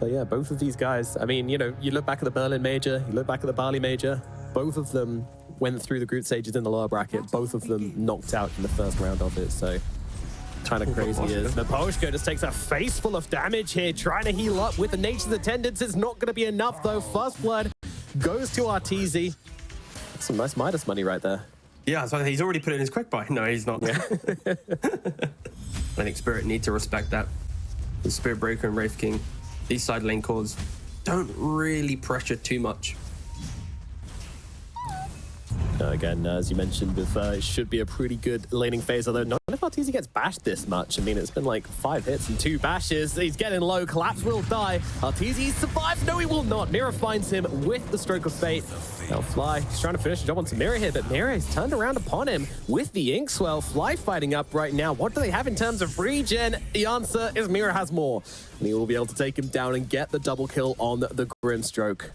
But yeah, both of these guys, I mean, you know, you look back at the Berlin Major, you look back at the Bali Major, both of them went through the group stages in the lower bracket. Both of them knocked out in the first round of it, so kind of crazy is. Miposhka just takes a face full of damage here, trying to heal up with the Nature's Attendants. It's not going to be enough, though. First blood goes to Arteezy. That's some nice Midas money right there. Yeah, so he's already put in his quick buy. No, he's not. Yeah. I think Spirit need to respect that. The Spirit Breaker and Wraith King, these side lane cores don't really pressure too much. Again, as you mentioned, it should be a pretty good laning phase, although not if Arteezy gets bashed this much. I mean, it's been like 5 hits and 2 bashes. He's getting low. Collapse will die. Arteezy survives. No, he will not. Mira finds him with the stroke of fate. Now Fly, he's trying to finish the job on some Mira here, but Mira is turned around upon him with the Inkswell. Fly fighting up right now. What do they have in terms of regen? The answer is Mira has more, and he will be able to take him down and get the double kill on the Grimstroke.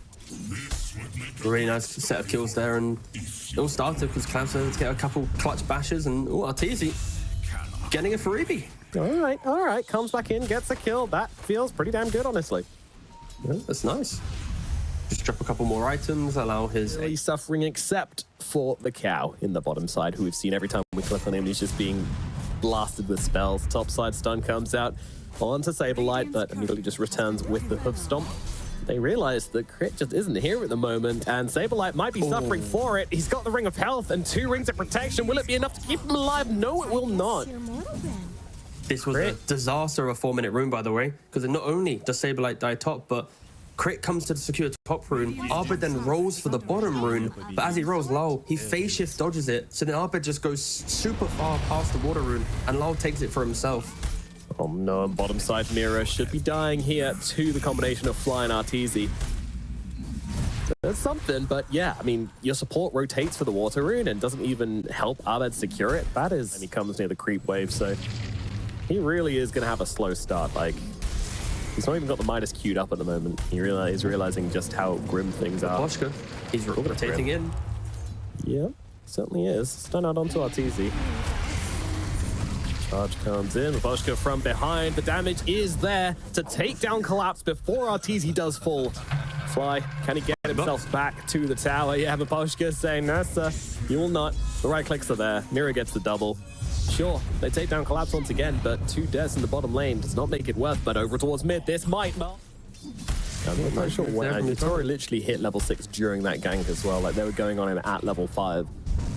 Really nice set of kills there, and it all started because Collapse was able to get a couple clutch bashes, and Arteezy getting a freebie. All right. Comes back in, gets a kill. That feels pretty damn good, honestly. Yeah, that's nice. Just drop a couple more items, allow his... He's suffering except for the cow in the bottom side, who we've seen every time we click on him. He's just being blasted with spells. Top side stun comes out onto Saberlight, but immediately just returns with the hoof stomp. They realize that Crit just isn't here at the moment, and Saberlight might be suffering for it. He's got the Ring of Health and 2 Rings of Protection. Will it be enough to keep him alive? No, it will not. This was a disaster of a 4-minute rune, by the way, because not only does Saberlight die top, but Crit comes to secure top rune. Arbor then rolls for the bottom rune, but as he rolls low, he phase shift dodges it, so then Arbor just goes super far past the water rune, and Lal takes it for himself. Oh no, bottom side Mira should be dying here to the combination of Fly and Arteezy. There's something, but yeah, I mean, your support rotates for the water rune and doesn't even help Abed secure it. That is, and he comes near the creep wave, so he really is going to have a slow start. Like, he's not even got the Midas queued up at the moment. He's realizing just how grim things are. Miposhka, he's rotating in. Yeah, certainly is. Stun out onto Arteezy. Charge comes in, Miposhka from behind. The damage is there to take down Collapse before Arteezy does fall. Fly, can he get himself back to the tower? Yeah, Miposhka saying, no, sir, you will not. The right clicks are there. Mira gets the double. Sure, they take down Collapse once again, but 2 deaths in the bottom lane does not make it worth, but over towards mid, this might... I'm not sure when. Tori literally hit level 6 during that gank as well. Like, they were going on him at level 5.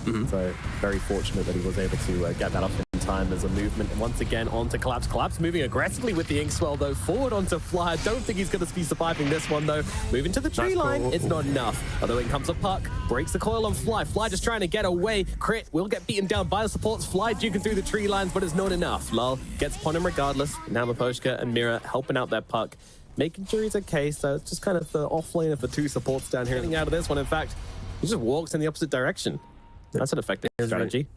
So, very fortunate that he was able to get that up in time as a movement. And once again, onto Collapse. Collapse moving aggressively with the Inkswell, though. Forward onto Fly. I don't think he's going to be surviving this one, though. Moving to the tree line. It's not enough. Although in comes a puck. Breaks the coil on Fly. Fly just trying to get away. Crit will get beaten down by the supports. Fly duking through the tree lines, but it's not enough. Lal gets upon him regardless. Now Miposhka and Mira helping out that puck. Making sure he's okay, so it's just kind of the off lane of the 2 supports down here. Getting out of this one, in fact, he just walks in the opposite direction. That's an effective strategy.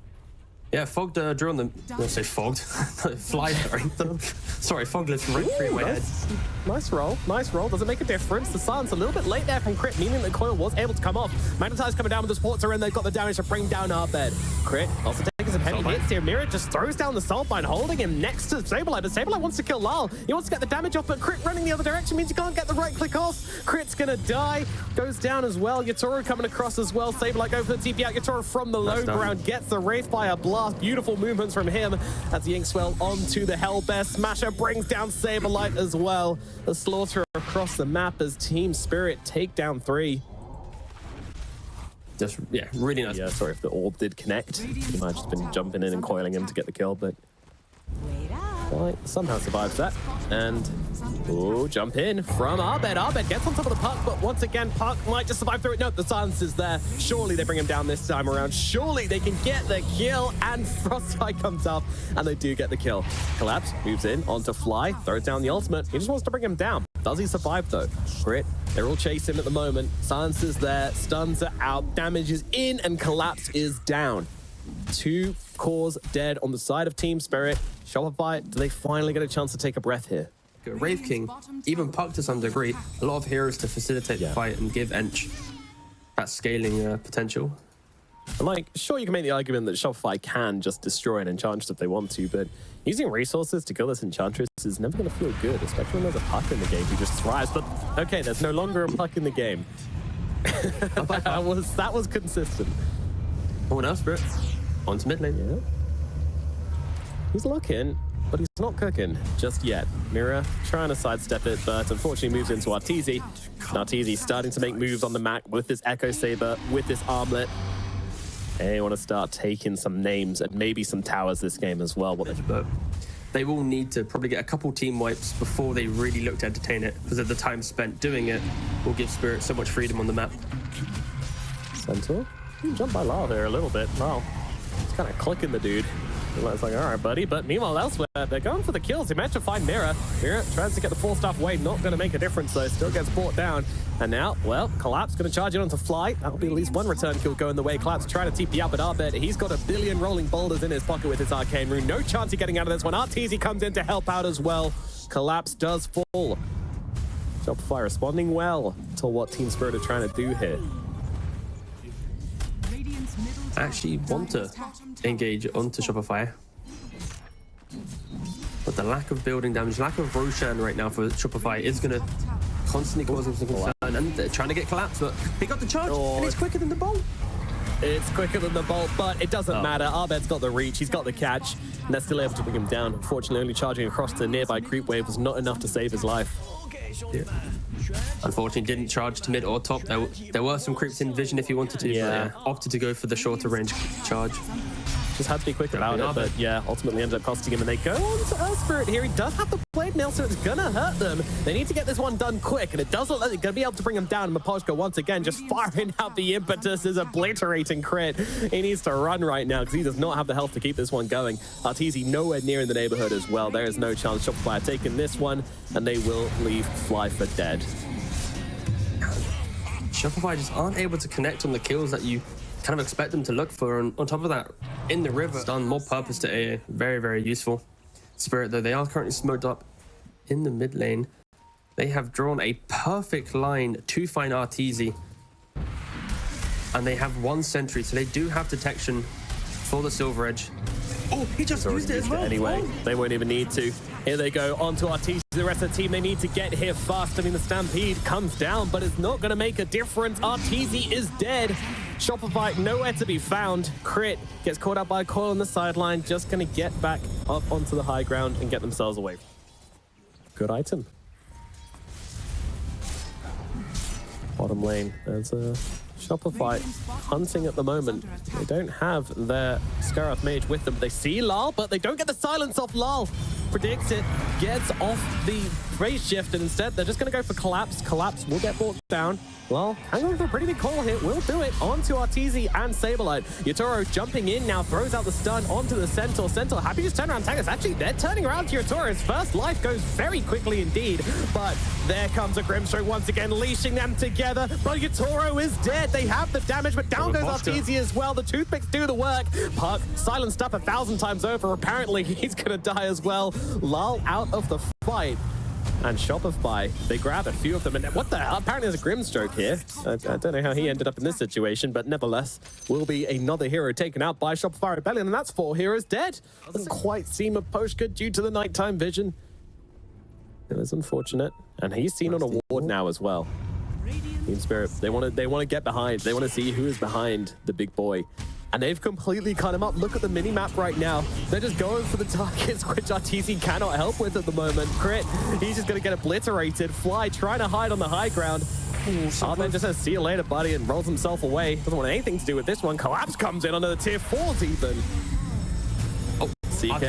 Yeah, Fogged drew on the... Let's say Fogged. Fly, sorry, Fogged lives right free in my head. Nice roll, nice roll. Does it make a difference? The silence a little bit late there from Crit, meaning the coil was able to come off. Magnetize coming down with the supports are in. They've got the damage to bring down Arbed. Crit also taking some heavy hits here. Mira just throws down the Salt Bind, holding him next to Saberlight, but Saberlight wants to kill Lal. He wants to get the damage off, but Crit running the other direction means he can't get the right click off. Crit's gonna die, goes down as well. Yatoro coming across as well. Saberlight going for the TP out. Yatoro from the low ground gets the Wraith by a blast. Beautiful movements from him as the Inkswell onto the Hellbear. Smasher brings down Saberlight as well. A slaughter across the map as Team Spirit take down 3. Just, yeah, really nice. Yeah, sorry if the orb did connect. He might have just been jumping in and coiling him to get the kill, but somehow survives that. And, jump in from Arbed. Arbed gets on top of the puck, but once again, puck might just survive through it. No, the silence is there. Surely they bring him down this time around. Surely they can get the kill, and Frostbite comes up, and they do get the kill. Collapse moves in onto Fly, throws down the ultimate. He just wants to bring him down. Does he survive, though? Crit, they're all chasing him at the moment. Silence is there, stuns are out, damage is in, and Collapse is down. 2 cores dead on the side of Team Spirit. Shopify, do they finally get a chance to take a breath here? Wraith King, even Puck to some degree, a lot of heroes to facilitate the fight and give Ench that scaling potential. And like, sure, you can make the argument that Shopify can just destroy an Enchantress if they want to, but using resources to kill this Enchantress is never going to feel good, especially when there's a puck in the game who just thrives. But okay, there's no longer a puck in the game. that was consistent. Oh, now Spirit. On to mid lane. Yeah. He's looking, but he's not cooking just yet. Mira trying to sidestep it, but unfortunately moves into Arteezy. Arteezy starting to make moves on the map with this Echo Saber, with this armlet. They want to start taking some names and maybe some towers this game as well. But they will need to probably get a couple team wipes before they really look to entertain it, because of the time spent doing it will give Spirit so much freedom on the map. Centaur? Jump by Lyle there a little bit. Wow. It's kind of clicking the dude. It's like, all right, buddy. But meanwhile, elsewhere, they're going for the kills. They managed to find Mira. Mira tries to get the 4-star away. Not going to make a difference, though. Still gets brought down. And now, well, Collapse going to charge it onto Fly. That'll be at least one return kill going the way. Collapse trying to TP out, but Arbed, he's got a billion rolling boulders in his pocket with his Arcane Rune. No chance of getting out of this one. Arteezy comes in to help out as well. Collapse does fall. Shopify responding well to what Team Spirit are trying to do here. I actually want to engage onto Shopify, but the lack of building damage, lack of Roshan right now for Shopify is going to constantly cause them some concern, and they're trying to get collapsed, but he got the charge, and it's quicker than the bolt. It's quicker than the bolt, but it doesn't matter. Arbed's got the reach, he's got the catch, and they're still able to bring him down. Unfortunately, only charging across the nearby creep wave was not enough to save his life. Yeah. Unfortunately, didn't charge to mid or top. There were some creeps in vision if he wanted to, but yeah, opted to go for the shorter range charge. Just had to be quick about it, but yeah, ultimately ended up costing him, and they go on to Earth Spirit here. He does have the blade mail, so it's gonna hurt them. They need to get this one done quick, and it does look like they're gonna be able to bring him down. And Maposhka once again just firing out the impetus, is obliterating Crit. He needs to run right now because he does not have the health to keep this one going. Arteezy nowhere near in the neighborhood as well. There is no chance. Shopify are taking this one, and they will leave Fly for dead. Shopify just aren't able to connect on the kills that you kind of expect them to look for. And on top of that, in the river, it's done more purpose to AA. Very, very useful. Spirit, though, they are currently smoked up in the mid lane. They have drawn a perfect line to find Arteezy. And they have one sentry, so they do have detection for the Silver Edge. Oh, he just used it as well. Anyway, they won't even need to. Here they go onto Arteezy. The rest of the team, they need to get here fast. I mean, the Stampede comes down, but it's not going to make a difference. Arteezy is dead. Shopify nowhere to be found. Crit gets caught up by a coil on the sideline. Just going to get back up onto the high ground and get themselves away. Good item. Bottom lane. There's a Shopify hunting at the moment. They don't have their Skarath Mage with them. They see Lal, but they don't get the silence off Lal. Predicts it, gets off the phase shift, and instead they're just going to go for Collapse. Collapse will get brought down. Well, hang on for a pretty big call here. We'll do it onto Arteezy and Saberlight. Yatoro jumping in now, throws out the stun onto the Centaur. Centaur happy to just turn around tankers. Actually, they're turning around to Yatoro. His first life goes very quickly indeed, but there comes a Grimstroke once again, leashing them together. But Yatoro is dead. They have the damage, but down goes Arteezy as well. The toothpicks do the work. Puck silenced up 1,000 times over. Apparently, he's going to die as well. Lal out of the fight. And Shopify, they grab a few of them. And what the hell? Apparently there's a Grimstroke here. I don't know how he ended up in this situation, but nevertheless, will be another hero taken out by Shopify Rebellion, and that's 4 heroes dead. Doesn't quite seem a Poshka due to the nighttime vision. It was unfortunate. And he's seen on a ward now as well. Team Spirit, they want to get behind. They want to see who is behind the big boy. And they've completely cut him up. Look at the mini-map right now. They're just going for the targets, which Arteezy cannot help with at the moment. Crit, he's just going to get obliterated. Fly trying to hide on the high ground. Arben just says, see you later, buddy, and rolls himself away. Doesn't want anything to do with this one. Collapse comes in under the tier 4s even. CK,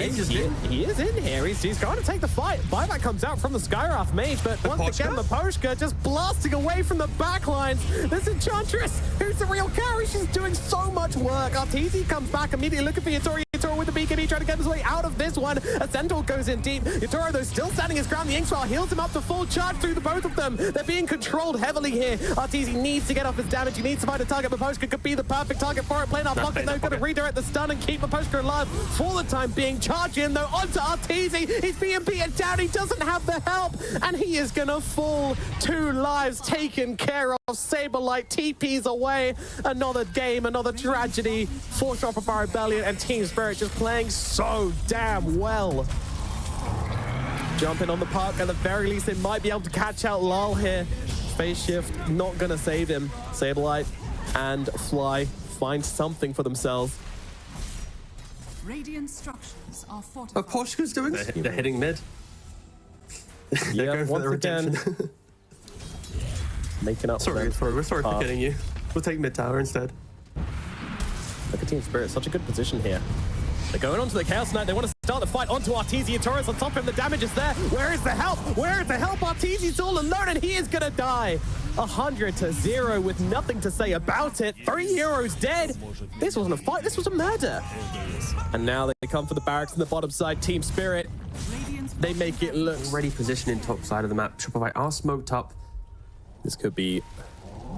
he is in here. He's going to take the fight. Buyback comes out from the Skywrath Mage, but once again, Maposhka just blasting away from the backlines. This Enchantress, who's the real carry. She's doing so much work. Arteezy comes back immediately looking for Yatoro. Yatoro with the BKB trying to get his way out of this one. A Centaur goes in deep. Yatoro, though, still standing his ground. The Inkswell heals him up to full charge through the both of them. They're being controlled heavily here. Arteezy needs to get off his damage. He needs to find a target. Maposhka could be the perfect target for it. Playing our pocket, though, going to redirect the stun and keep Maposhka alive for the time being. Charge in, though, onto Arteezy. He's being beaten down. He doesn't have the help, and he is going to fall. 2 lives taken care of. Saberlight TPs away. Another game, another tragedy for Shopify Rebellion, and Team Spirit just playing so damn well. Jumping on the puck, at the very least they might be able to catch out Lal here. Phase shift not gonna save him. Saberlight and Fly find something for themselves. Radiant structures are fortified. Poshka's doing it. They're hitting mid. Yeah, once again. Making up. Sorry for getting you. We'll take mid tower instead. Look at Team Spirit, such a good position here. They're going onto the Chaos Knight. They want to start the fight onto Arteezy. Torres on top of him. The damage is there. Where is the help? Where is the help? Arteezy's all alone and he is going to die. 100-0 with nothing to say about it. 3 heroes dead. This wasn't a fight. This was a murder. And now they come for the barracks on the bottom side. Team Spirit, they make it look... Already positioning top side of the map. Shopify are smoked up. This could be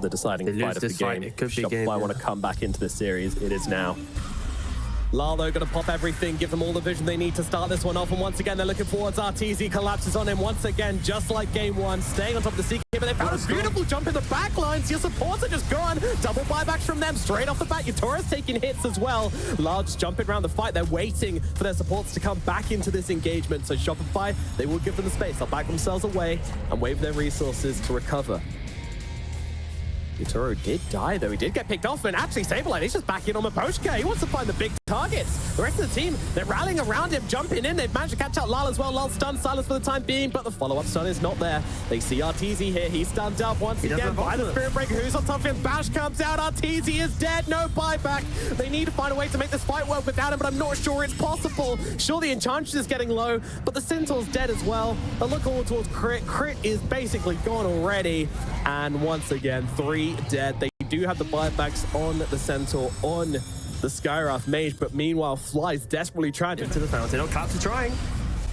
the deciding fight of the game. It could be Shopify game, want to come back into this series. It is now. Lal, though, going to pop everything, give them all the vision they need to start this one off. And once again, they're looking forwards. Arteezy collapses on him once again, just like game one, staying on top of the CK. But they found a beautiful jump in the back lines. Your supports are just gone. Double buybacks from them straight off the bat. Yatora's taking hits as well. Lal just jumping around the fight. They're waiting for their supports to come back into this engagement. So Shopify, they will give them the space. They'll back themselves away and wave their resources to recover. Yatoro did die, though. He did get picked off, and actually Saberlight, he's just back in on Maposhka. He wants to find the big targets. The rest of the team, they're rallying around him, jumping in. They've managed to catch out Lal as well. Lal stunned, silence for the time being, but the follow-up stun is not there. They see Arteezy here. He's stunned up once again by the Spirit Breaker. Who's on top of him? Bash comes out. Arteezy is dead. No buyback. They need to find a way to make this fight work without him, but I'm not sure it's possible. Sure, the Enchantress is getting low, but the Centaur's dead as well. A look all towards Crit. Crit is basically gone already. And once again, 3 dead. They do have the buybacks on the Centaur, on the Skywrath Mage, but meanwhile, Fly's desperately trying to... Into the fountain. Oh, Claps are trying.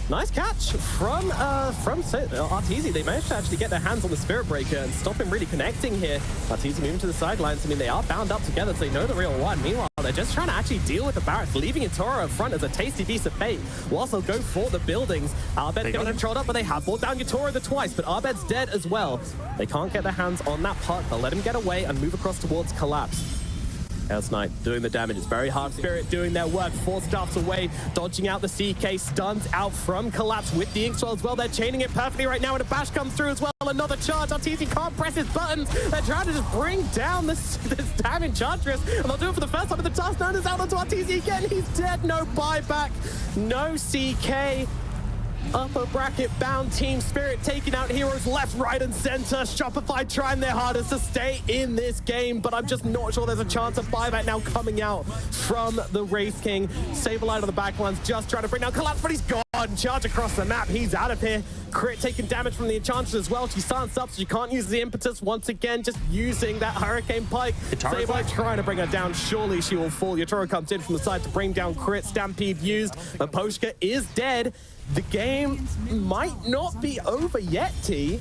Nice catch from Arteezy. They managed to actually get their hands on the Spirit Breaker and stop him really connecting here. Arteezy moving to the sidelines. I mean, they are bound up together, so they know the real one. Meanwhile, they're just trying to actually deal with the barracks, leaving Yatoro up front as a tasty piece of fate, whilst they'll go for the buildings. Arbed's getting controlled up, but they have brought down Yatoro twice, but Arbed's dead as well. They can't get their hands on that puck. They'll let him get away and move across towards Collapse. Chaos Knight doing the damage. It's very hard. Spirit doing their work. 4 staffs away, dodging out the CK. Stuns out from Collapse with the Inkswell as well. They're chaining it perfectly right now, and a bash comes through as well. Another charge. Arteezy can't press his buttons. They're trying to just bring down this damn Enchantress, and they'll do it for the first time. But the task none is out onto Arteezy again. He's dead. No buyback. No CK. Upper bracket bound Team Spirit taking out heroes left, right, and center. Shopify trying their hardest to stay in this game, but I'm just not sure there's a chance of buyback now coming out from the Wraith King. Saberlight on the backlines, just trying to bring down Collapse, but he's gone. Charge across the map. He's out of here. Crit taking damage from the Enchantress as well. She silenced up, so she can't use the impetus once again, just using that Hurricane Pike. Saberlight trying to bring her down. Surely she will fall. Yatoro comes in from the side to bring down Crit. Stampede used. Maposhka is dead. The game might not be over yet, T.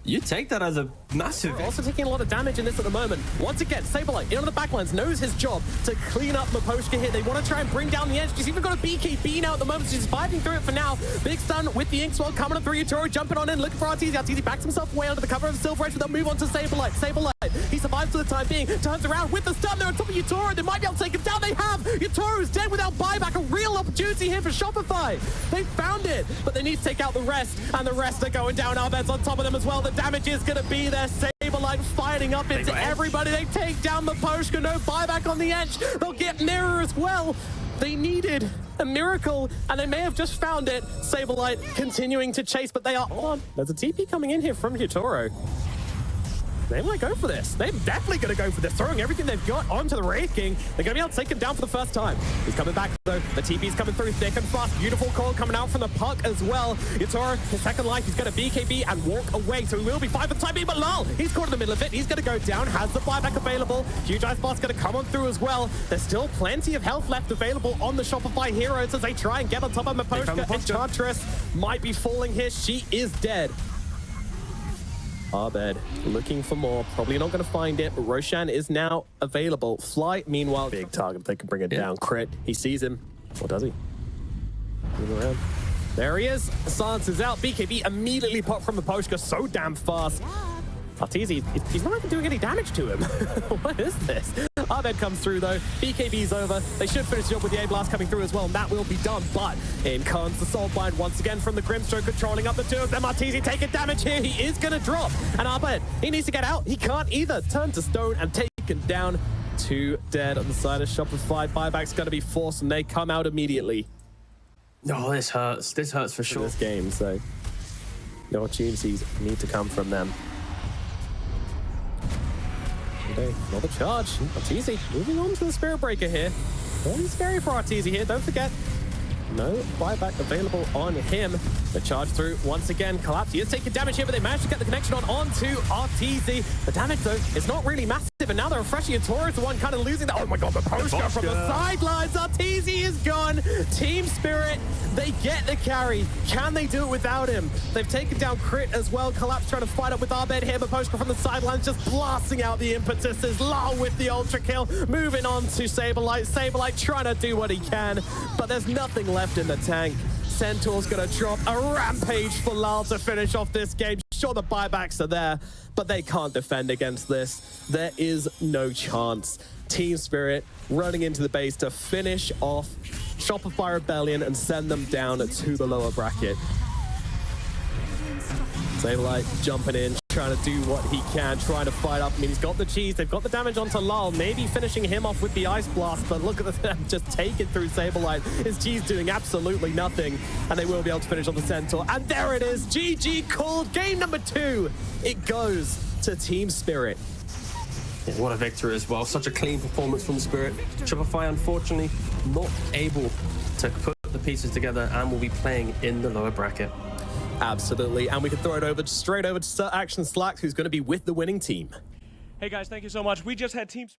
You take that as a massive... Also taking a lot of damage in this at the moment. Once again, Saberlight in on the backlines, knows his job to clean up Maposhka here. They want to try and bring down the edge. She's even got a BKB now at the moment. She's fighting through it for now. Big stun with the Inkswell coming up through Yatoro, jumping on in, looking for Arteezy. Arteezy backs himself away under the cover of the Silver Edge, but they'll move on to Saberlight. Saberlight, he survives for the time being, turns around with the stun. They're on top of Yatoro. They might be able to take him down. They have. Yatoro's dead without buyback. A real opportunity here for Shopify. They found it, but they need to take out the rest, and the rest are going down. Arbed's on top of them as well. The damage is going to be there. Saberlight fighting up into everybody. They take down Maposhka. No buyback on the edge. They'll get Mirror as well. They needed a miracle, and they may have just found it. Saberlight continuing to chase, but they are on. There's a TP coming in here from Yatoro. They might go for this. They're definitely going to go for this, throwing everything they've got onto the Wraith King. They're going to be able to take him down for the first time. He's coming back, though. The TP's coming through thick and fast. Beautiful call coming out from the puck as well. Yatoro, his second life, he's going to BKB and walk away. So he will be fine for the time being, but Lal, he's caught in the middle of it. He's going to go down, has the buyback available. Huge Ice Blast going to come on through as well. There's still plenty of health left available on the Shopify heroes as they try and get on top of Maposhka. Enchantress might be falling here. She is dead. Arbed looking for more, probably not going to find it, but Roshan is now available. Fly, meanwhile, big target, they can bring it down. Crit, he sees him, or does he? Moving around. There he is, Silence is out. BKB immediately popped from Maposhka so damn fast. Arteezy, he's not even doing any damage to him. What is this? Abed comes through though. BKB's over. They should finish the job with the A-Blast coming through as well, and that will be done. But in comes the Soul Bind once again from the Grimstroke, controlling up the two of them. Arteezy taking damage here. He is going to drop. And Abed, he needs to get out. He can't either. Turn to stone and taken down. 2 dead on the side of Shopify. Buyback's going to be forced, and they come out immediately. Oh, this hurts. This hurts for sure. This game, so the opportunities need to come from them. Okay, another charge. Arteezy moving on to the Spirit Breaker here. Very scary for Arteezy here, don't forget. No buyback available on him. The charge through once again. Collapse. He is taking damage here, but they managed to get the connection onto Arteezy. The damage, though, is not really massive. And now they're refreshing, and Toro is the one kind of losing that. Oh my god, the poster from the sidelines. Arteezy is gone. Team Spirit, they get the carry. Can they do it without him? They've taken down Crit as well. Collapse trying to fight up with Abed here, but Poster from the sidelines just blasting out the impetuses. Lal with the ultra kill. Moving on to Saberlight. Saberlight trying to do what he can, but there's nothing left in the tank. Centaur's gonna drop a rampage for Lal to finish off this game. Sure, the buybacks are there, but they can't defend against this. There is no chance. Team Spirit running into the base to finish off Shopify Rebellion and send them down to the lower bracket. Saberlight jumping in, trying to do what he can, trying to fight up. I mean, he's got the cheese, they've got the damage onto Lal, maybe finishing him off with the Ice Blast, but look at them just take it through Saberlight. His cheese doing absolutely nothing, and they will be able to finish on the Centaur. And there it is, GG called, game number 2. It goes to Team Spirit. Yeah, what a victory as well. Such a clean performance from Spirit. Shopify, unfortunately, not able to put the pieces together and will be playing in the lower bracket. Absolutely, and we can throw it over straight over to Action Slack, who's going to be with the winning team. Hey guys, thank you so much. We just had teams.